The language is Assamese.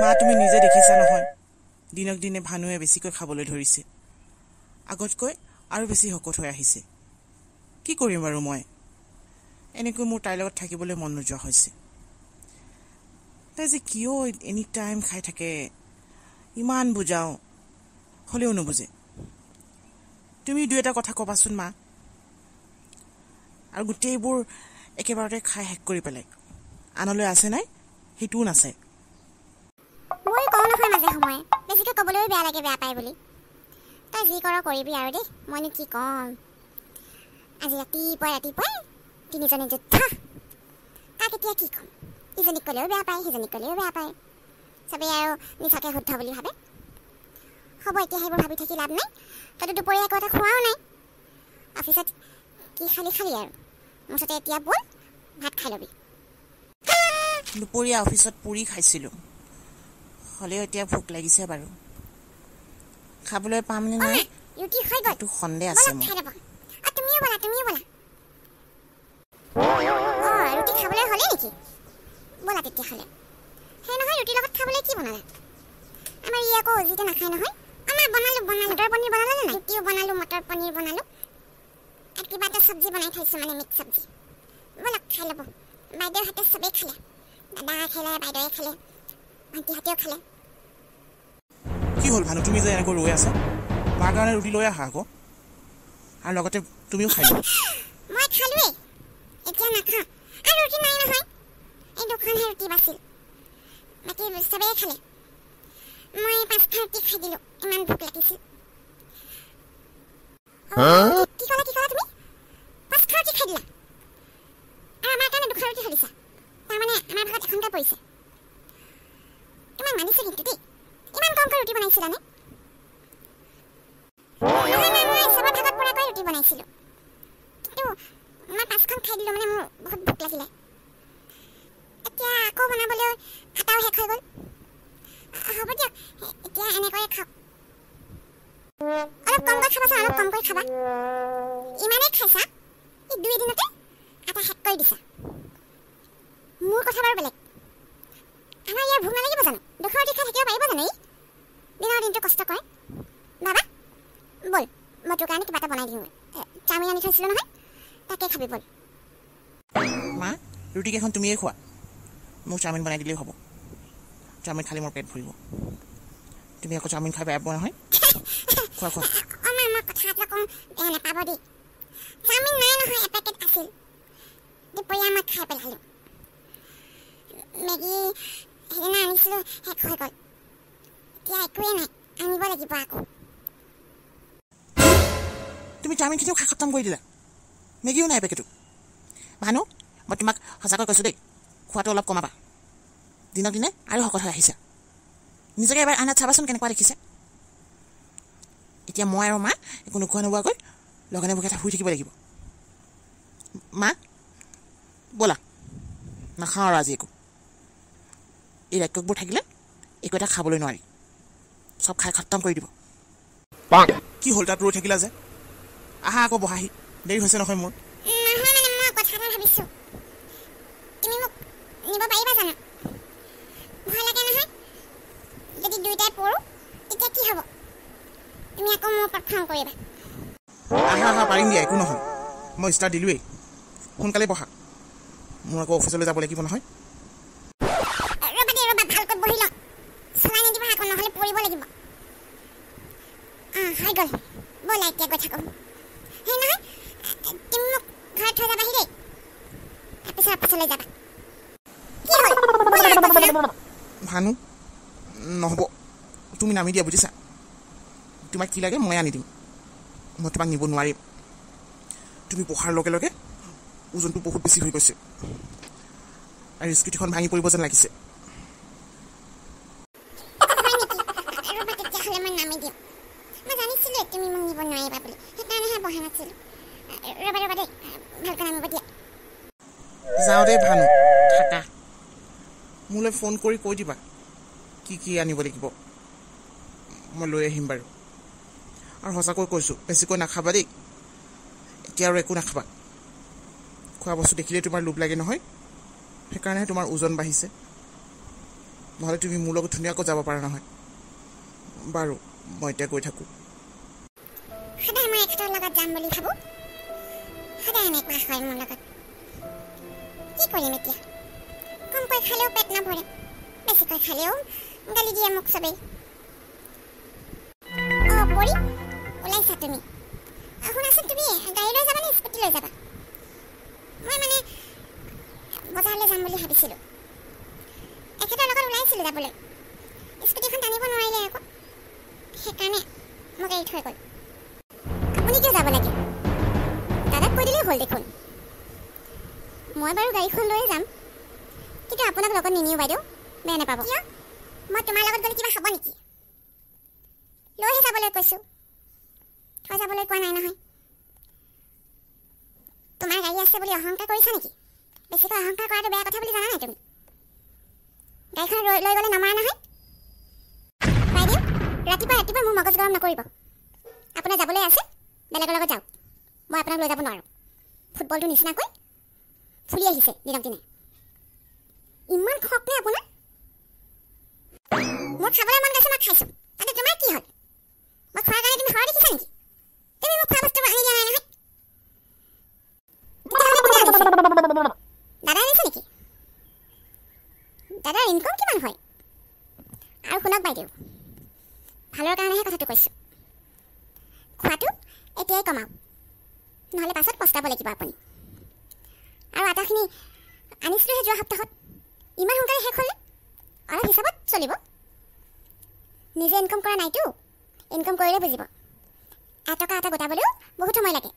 মা তুমি নিজে দেখিছা নহয় দিনক দিনে ভানুৱে বেছিকৈ খাবলৈ ধৰিছে আগতকৈ আৰু বেছি শকত হৈ আহিছে কি কৰিম বাৰু মই এনেকৈ মোৰ তাইৰ লগত থাকিবলৈ মন নোযোৱা হৈছে তাই যে কিয় এনি টাইম খাই থাকে ইমান বুজাও হ'লেও নুবুজে তুমি দুই এটা কথা ক'বাচোন মা আৰু গোটেইবোৰ একেবাৰতে খাই শেষ কৰি পেলাই আনলৈ আছে নাই সেইটোও নাচায় মই কওঁ নহয় মাজে সময়ে বেছিকৈ ক'বলৈও বেয়া লাগে বেয়া পায় বুলি তই যি কৰ কৰিবি আৰু দেই মইনো কি ক'ম আজি ৰাতিপুৱাই তিনিজনে যুদ্ধ কাক এতিয়া কি ক'ম ইজনীক ক'লেও বেয়া পায় সিজনীক ক'লেও বেয়া পায় চবেই আৰু নিচাকে শুদ্ধ বুলি ভাবে হ'ব এতিয়া সেইবোৰ ভাবি থাকি লাভ নাই তইতো দুপৰীয়া একো এটা খোৱাও নাই অফিচত কি খালি আৰু মুঠতে এতিয়া বল ভাত খাই ল'বি দুপৰীয়া অফিচত পুৰি খাইছিলোঁ হ'লেও এতিয়া ভোক লাগিছে বাৰু খাবলৈ পামনে নাই ৰুটি হৈ গ'ল এইটো সন্দেহ আছে মোৰ তুমিও বলা ৰুটি খাবলৈ হ'লে নেকি ব'লা তেতিয়াহ'লে সেই নহয় ৰুটিৰ লগত খাবলৈ কি বনালা আমাৰ ই আকৌ যিটো নাখায় নহয় আমাৰ বনালোঁ মটৰ পনীৰ বনালা নে নাই ৰুটিও বনালোঁ মটৰ পনীৰ বনালোঁ আৰু কিবা এটা চব্জি বনাই থৈছোঁ মানে মিক্স চব্জি ব'লক খাই ল'ব বাইদেউহঁতে চবেই খালে দাদা খালে বাইদেৱে খালে ভণ্টিহঁতেও খালে কি হ'ল ভানু তুমি যে এনেকৈ ৰৈ আছা মাৰ কাৰণে ৰুটি লৈ আহা আকৌ আৰু লগতে তুমিও খাই লোৱা মই খালোৱেই এতিয়া নাখাওঁ আৰু ৰুটি নাই নহয় এই দুখনহে ৰুটি বাছিল বাকী চবেই খালে মই 5টা ৰুটি খাই দিলোঁ ইমান ভোক লাগিছিল কি ক'লা তুমি 5টা ৰুটি খাই দিলা আৰু আমাৰ কাৰণে 2টা ৰুটি খালিছা তাৰমানে আমাৰ ভাগত এখনকৈ পৰিছে তোমাক মানিছে কিন্তু দেই ইমান কমকৈ ৰুটি বনাইছিলানে নহয় চবৰ ভাগত পৰাকৈ ৰুটি বনাইছিলোঁ কিন্তু মই 5খন খাই দিলোঁ মানে মোৰ বহুত ভোক লাগিলে এতিয়া আকৌ বনাবলৈ আটাও শেষ হৈ গ'ল হ'ব দিয়ক এতিয়া এনেকৈয়ে খাওক অলপ কমকৈ খাবা ইমানেই খাইছা এই 2 দিনতে আটা শেষ কৰি দিছা মোৰ কথা বাৰু বেলেগ আমাৰ ইয়াৰ ভোক নালাগিব জানো 2টা ৰুটি খাই থাকিব পাৰিব জানো দিনৰ দিনটো কষ্ট কৰে বাবা ব'ল মই তোৰ কাৰণে কিবা এটা বনাই দিওঁ চাওমিন আনি থৈছিলোঁ নহয় তাকে খাবি ব'ল মা ৰুটিকেইখন তুমিয়ে খোৱা মোক চাওমিন বনাই দিলেই হ'ব চাওমিন খালি মোৰ পেট ভৰিব তুমি আকৌ চাওমিন খাই বেয়া পোৱা নহয় খোৱা মই কথা এটা কওঁ বেয়া নাপাব দেই চাওমিন নাই নহয় এপেকেট আছিল দুপৰীয়া মই খাই পেলালোঁ মেগী সেইদিনা আনিছিলোঁ শেষ হৈ গ'ল এতিয়া একোৱেই নাই আনিব লাগিব আকৌ তুমি চাওমিনখিনিও খাই খতম কৰি দিলা মেগীও নাই পেকেটো ভানু মই তোমাক সঁচাকৈ কৈছোঁ দেই খোৱাটো অলপ কমাবা দিনক দিনে আৰু শকত হৈ আহিছা নিজকে এবাৰ আনাত চাবাচোন কেনেকুৱা দেখিছে এতিয়া মই আৰু মা একো নোখোৱা নোবোৱাকৈ লগানে ভোকে শুই থাকিব লাগিব মা ব'লা নাখাওঁ আৰু আজি একো এই ৰাক্ষসবোৰ থাকিলে একো এটা খাবলৈ নোৱাৰি চব খাই খতম কৰি দিব কি হ'ল তাত ৰৈ থাকিলা যে আহা আকৌ বহাহি দেৰি হৈছে নহয় মোৰ মই কথা এটা ভাবিছোঁ তুমি মোক নিব পাৰিবা জানো ভয় লাগে নহয় যদি দুইটাই পৰোঁ তেতিয়া কি হ'ব তুমি আকৌ মোৰ ওপৰত খং কৰিবা আহা পাৰিম দিয়া একো নহয় মই ষ্টাৰ দিলোঁৱেই সোনকালে বহা মোৰ আকৌ অফিচলৈ যাব লাগিব নহয় ৰ'বা ভালকৈ বহি লওঁ চলাই নিদিবা আকৌ নহ'লে পৰিব লাগিব হৈ গ'ল ব'লা এতিয়া গৈ থাকোঁ সেই নহয় তুমি মোক ঘৰত থৈ যাবাহি দেই তাৰপিছত অফিচলৈ যাবা কি হ'ল ভানু নহ'ব তুমি নামি দিয়া বুজিছা তোমাক কি লাগে মই আনি দিম মই তোমাক নিব নোৱাৰিম তুমি পঢ়াৰ লগে লগে ওজনটো বহুত বেছি হৈ গৈছে আৰু স্কুটিখন ভাঙি পৰিব যেন লাগিছে তেতিয়াহ'লে মই নামি দিওঁ মই জানিছিলোঁ তুমি মোক নিব নোৱাৰিবা বুলি সেইকাৰণেহে বহা নাছিলোঁ ৰ'বা দেই ভালকৈ নামিব দিয়া যাওঁ দেই ভানু থাকা মোলৈ ফোন কৰি কৈ দিবা কি আনিব লাগিব মই লৈ আহিম বাৰু আৰু সঁচাকৈ কৈছোঁ বেছিকৈ নাখাবা দেই এতিয়া আৰু একো নাখাবা খোৱা বস্তু দেখিলে তোমাৰ লোভ লাগে নহয় সেইকাৰণেহে তোমাৰ ওজন বাঢ়িছে নহ'লে তুমি মোৰ লগত ধুনীয়াকৈ যাব পাৰা নহয়। বাৰু মই এতিয়া গৈ থাকোঁ। সদায় মই এখেতৰ লগত যাম বুলি ভাবোঁ, সদায় এনেকুৱা হয় মোৰ লগত। কি কৰিম এতিয়া? কমকৈ খালেও পেট নভৰে, বেছিকৈ খালেও গালি দিয়ে মোক চবেই। অঁ পৰি ওলাইছা তুমি? শুনাচোন, তুমি গাড়ী লৈ যাবা নে স্কুটি লৈ যাবা? মই মানে বজাৰলৈ যাম বুলি ভাবিছিলোঁ, এখেতৰ লগত ওলাইছিলোঁ যাবলৈ। স্কুটিখন টানিব নোৱাৰিলে আকৌ, সেইকাৰণে মোক এৰি থৈ গ'ল। আপুনি কিয় যাব লাগে? দাদাক কৈ দিলেই হ'ল দেখোন। মই বাৰু গাড়ীখন লৈয়ে যাম, কিন্তু আপোনাক লগত নিনিওঁ বাইদেউ, বেয়া নাপাব। কিয়? মই তোমাৰ লগত গ'লে কিবা হ'ব নেকি? লৈহে যাবলৈ কৈছোঁ, থৈ যাবলৈ কোৱা নাই নহয়। তোমাৰ গাড়ী আছে বুলি অহংকাৰ কৰিছা নেকি? বেছিকৈ অহংকাৰ কৰাটো বেয়া কথা বুলি জানা নাই তুমি? গাড়ীখন লৈ গ'লে নমৰা নহয়। বাইদেউ, ৰাতিপুৱা মোৰ মগজ গৰম নকৰিব। আপোনাৰ যাবলৈ আছে, বেলেগৰ লগত যাওক, মই আপোনাক লৈ যাব নোৱাৰোঁ। ফুটবলটো নিচিনাকৈ ফুলি আহিছে দিনক দিনে। ইমান খক নে আপোনাৰ? মোৰ খাবলৈ মন গৈছে, মই খাইছোঁ, তাতে তোমাৰ কি হ'ল? মই খোৱাৰ কাৰণে তুমি ঘৰ দেখিছা নেকি? তুমি মোক খোৱা বস্তু আনি দিয়া নাই নহয়। দাদা আনিছে নেকি? দাদাৰ ইনকম কিমান হয়? আৰু শুনক বাইদেউ, ভালৰ কাৰণেহে কথাটো কৈছোঁ। খোৱাটো এতিয়াই কমাওক, নহ'লে পাছত পস্তাব লাগিব আপুনি। আৰু আটাখিনি আনিছিলোঁহে যোৱা সপ্তাহত, ইমান সোনকালে শেষ হ'লে? অলপ হিচাপত চলিব। নিজে ইনকম কৰা নাইতো, ইনকম কৰিলে বুজিব। এটকা এটা গোটাবলৈও বহুত সময় লাগে।